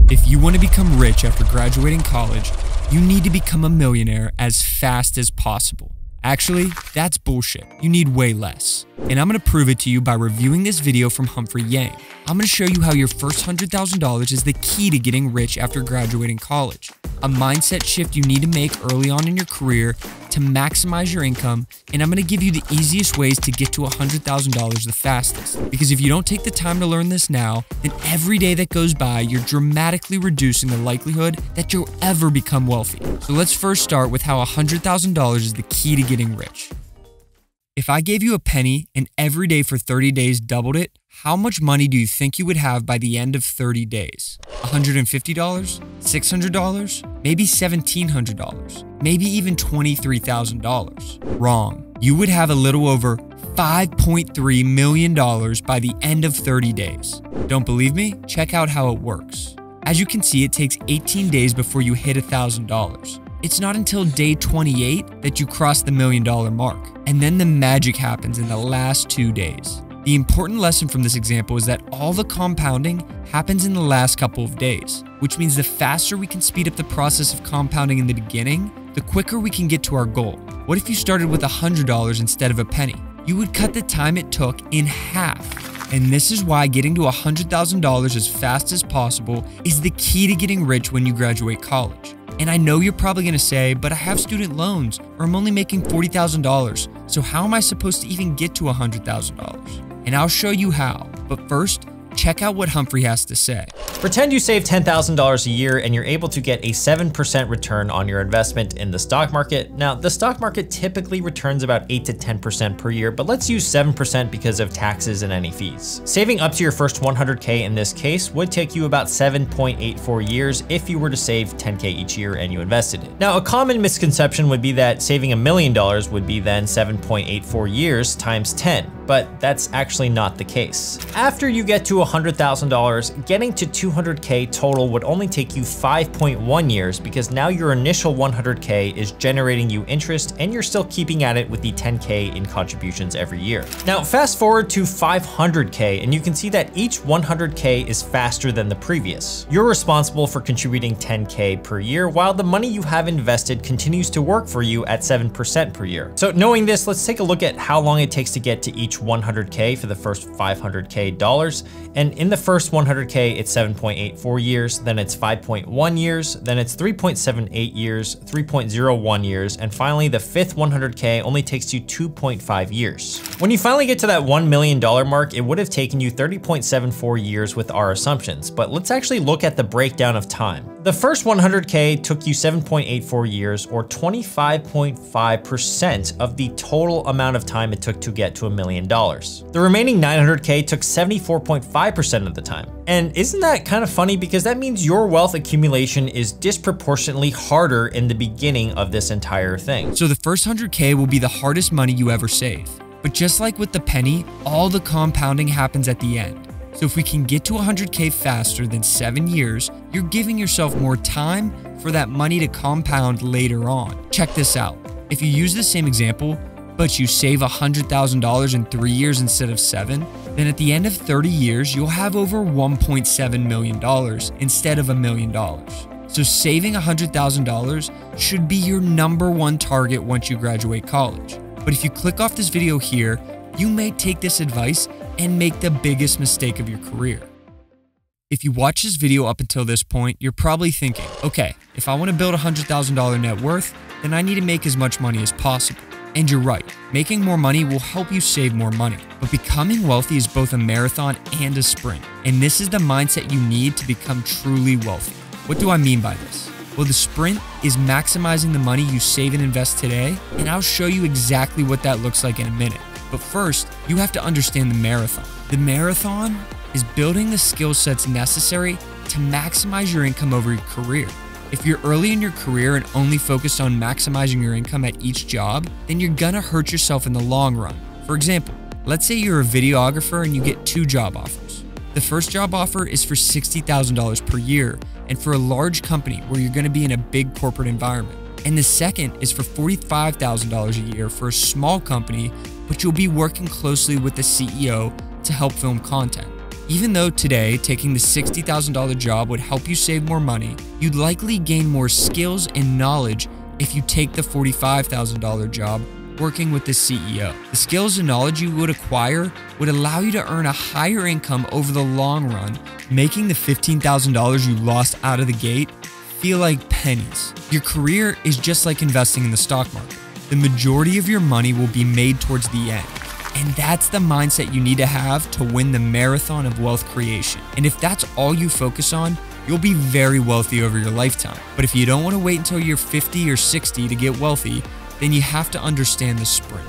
If you want to become rich after graduating college, you need to become a millionaire as fast as possible. Actually, that's bullshit. You need way less. And I'm going to prove it to you by reviewing this video from Humphrey Yang. I'm going to show you how your first $100,000 is the key to getting rich after graduating college. A mindset shift you need to make early on in your career to maximize your income, and I'm going to give you the easiest ways to get to $100,000 the fastest. Because if you don't take the time to learn this now, then every day that goes by, you're dramatically reducing the likelihood that you'll ever become wealthy. So let's first start with how $100,000 is the key to getting rich. If I gave you a penny and every day for 30 days doubled it, how much money do you think you would have by the end of 30 days? $150? $600? Maybe $1,700? Maybe even $23,000? Wrong. You would have a little over $5.3 million by the end of 30 days. Don't believe me? Check out how it works. As you can see, it takes 18 days before you hit $1,000. It's not until day 28 that you cross the $1 million mark. And then the magic happens in the last 2 days. The important lesson from this example is that all the compounding happens in the last couple of days, which means the faster we can speed up the process of compounding in the beginning, the quicker we can get to our goal. What if you started with $100 instead of a penny? You would cut the time it took in half. And this is why getting to $100,000 as fast as possible is the key to getting rich when you graduate college. And I know you're probably going to say, but I have student loans, or I'm only making $40,000, so how am I supposed to even get to $100,000? And I'll show you how, but first, check out what Humphrey has to say. Pretend you save $10,000 a year and you're able to get a 7% return on your investment in the stock market. Now, the stock market typically returns about 8 to 10% per year, but let's use 7% because of taxes and any fees. Saving up to your first 100K in this case would take you about 7.84 years if you were to save 10K each year and you invested it. Now, a common misconception would be that saving $1 million would be then 7.84 years times 10, but that's actually not the case. After you get to $100,000, getting to 200K total would only take you 5.1 years because now your initial 100K is generating you interest and you're still keeping at it with the 10K in contributions every year. Now, fast forward to 500K and you can see that each 100K is faster than the previous. You're responsible for contributing 10K per year while the money you have invested continues to work for you at 7% per year. So knowing this, let's take a look at how long it takes to get to each 100K for the first 500K dollars. And in the first 100K, it's 7.84 years, then it's 5.1 years, then it's 3.78 years, 3.01 years, and finally the fifth 100K only takes you 2.5 years. When you finally get to that $1 million mark, it would have taken you 30.74 years with our assumptions, but let's actually look at the breakdown of time. The first 100K took you 7.84 years, or 25.5% of the total amount of time it took to get to $1 million. The remaining 900K took 74.5% of the time. And isn't that kind of funny? Because that means your wealth accumulation is disproportionately harder in the beginning of this entire thing. So the first 100K will be the hardest money you ever save. But just like with the penny, all the compounding happens at the end. So if we can get to 100K faster than 7 years, you're giving yourself more time for that money to compound later on. Check this out. If you use the same example, but you save $100,000 in 3 years instead of 7, then at the end of 30 years, you'll have over $1.7 million instead of $1 million. So saving $100,000 should be your #1 target once you graduate college. But if you click off this video here, you may take this advice and make the biggest mistake of your career. If you watch this video up until this point, you're probably thinking, okay, if I want to build a $100,000 net worth, then I need to make as much money as possible. And you're right, making more money will help you save more money. But becoming wealthy is both a marathon and a sprint. And this is the mindset you need to become truly wealthy. What do I mean by this? Well, the sprint is maximizing the money you save and invest today, and I'll show you exactly what that looks like in a minute. But first, you have to understand the marathon. The marathon is building the skill sets necessary to maximize your income over your career. If you're early in your career and only focused on maximizing your income at each job, then you're gonna hurt yourself in the long run. For example, let's say you're a videographer and you get 2 job offers. The first job offer is for $60,000 per year and for a large company where you're gonna be in a big corporate environment. And the second is for $45,000 a year for a small company, but you'll be working closely with the CEO to help film content. Even though today taking the $60,000 job would help you save more money, you'd likely gain more skills and knowledge if you take the $45,000 job working with the CEO. The skills and knowledge you would acquire would allow you to earn a higher income over the long run, making the $15,000 you lost out of the gate feel like pennies. Your career is just like investing in the stock market. The majority of your money will be made towards the end. And that's the mindset you need to have to win the marathon of wealth creation. And if that's all you focus on, you'll be very wealthy over your lifetime. But if you don't want to wait until you're 50 or 60 to get wealthy, then you have to understand the sprint.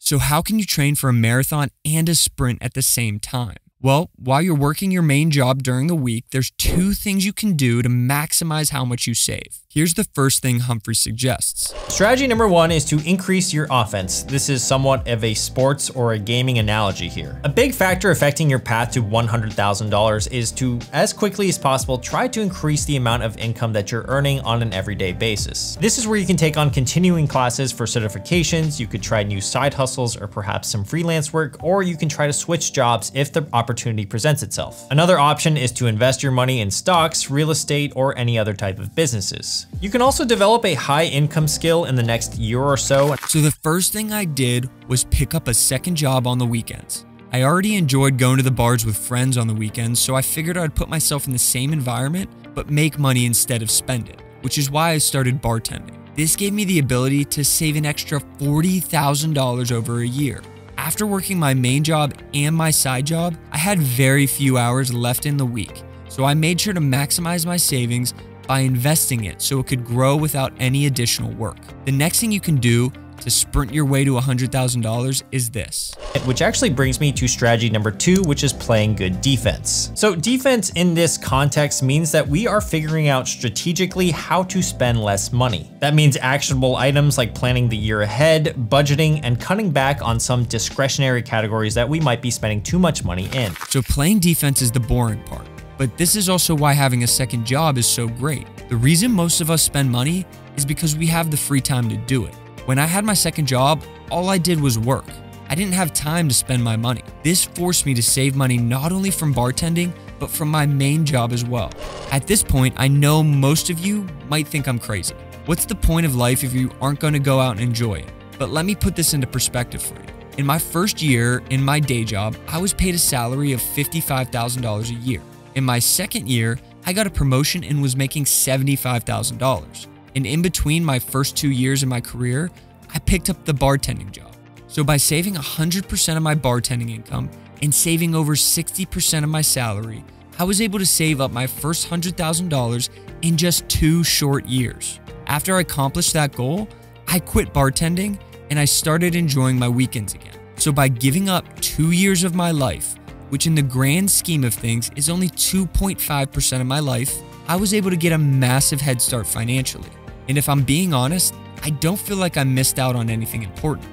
So how can you train for a marathon and a sprint at the same time? Well, while you're working your main job during the week, there's two things you can do to maximize how much you save. Here's the first thing Humphrey suggests. Strategy number one is to increase your offense. This is somewhat of a sports or a gaming analogy here. A big factor affecting your path to $100,000 is to, as quickly as possible, try to increase the amount of income that you're earning on an everyday basis. This is where you can take on continuing classes for certifications, you could try new side hustles or perhaps some freelance work, or you can try to switch jobs if the opportunity presents itself. Another option is to invest your money in stocks, real estate, or any other type of businesses. You can also develop a high income skill in the next year or so. So the first thing I did was pick up a second job on the weekends. I already enjoyed going to the bars with friends on the weekends, so I figured I'd put myself in the same environment, but make money instead of spend it, which is why I started bartending. This gave me the ability to save an extra $40,000 over a year. After working my main job and my side job, I had very few hours left in the week, so I made sure to maximize my savings by investing it so it could grow without any additional work. The next thing you can do to sprint your way to $100,000 is this. Which actually brings me to strategy number two, which is playing good defense. So defense in this context means that we are figuring out strategically how to spend less money. That means actionable items like planning the year ahead, budgeting, and cutting back on some discretionary categories that we might be spending too much money in. So playing defense is the boring part. But this is also why having a second job is so great. The reason most of us spend money is because we have the free time to do it. When I had my second job, all I did was work. I didn't have time to spend my money. This forced me to save money not only from bartending, but from my main job as well. At this point, I know most of you might think I'm crazy. What's the point of life if you aren't going to go out and enjoy it? But let me put this into perspective for you. In my first year in my day job, I was paid a salary of $55,000 a year. In my second year, I got a promotion and was making $75,000. And in between my first 2 years in my career, I picked up the bartending job. So by saving 100% of my bartending income and saving over 60% of my salary, I was able to save up my first $100,000 in just 2 short years. After I accomplished that goal, I quit bartending and I started enjoying my weekends again. So by giving up 2 years of my life, which in the grand scheme of things is only 2.5% of my life, I was able to get a massive head start financially. And if I'm being honest, I don't feel like I missed out on anything important.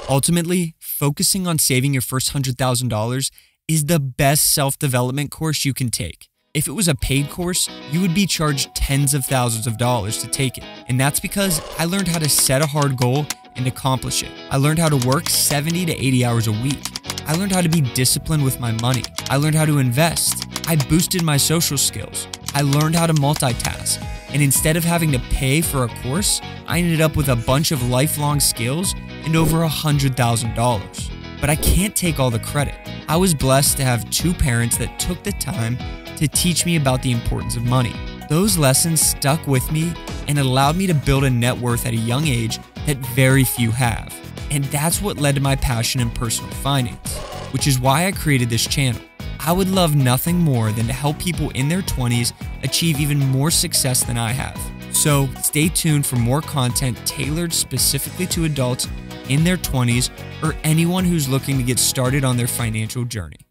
Ultimately, focusing on saving your first $100,000 is the best self-development course you can take. If it was a paid course, you would be charged tens of thousands of dollars to take it. And that's because I learned how to set a hard goal and accomplish it. I learned how to work 70 to 80 hours a week. I learned how to be disciplined with my money. I learned how to invest. I boosted my social skills. I learned how to multitask. And instead of having to pay for a course, I ended up with a bunch of lifelong skills and over $100,000. But I can't take all the credit. I was blessed to have 2 parents that took the time to teach me about the importance of money. Those lessons stuck with me and allowed me to build a net worth at a young age that very few have. And that's what led to my passion in personal finance, which is why I created this channel. I would love nothing more than to help people in their 20s achieve even more success than I have. So stay tuned for more content tailored specifically to adults in their 20s or anyone who's looking to get started on their financial journey.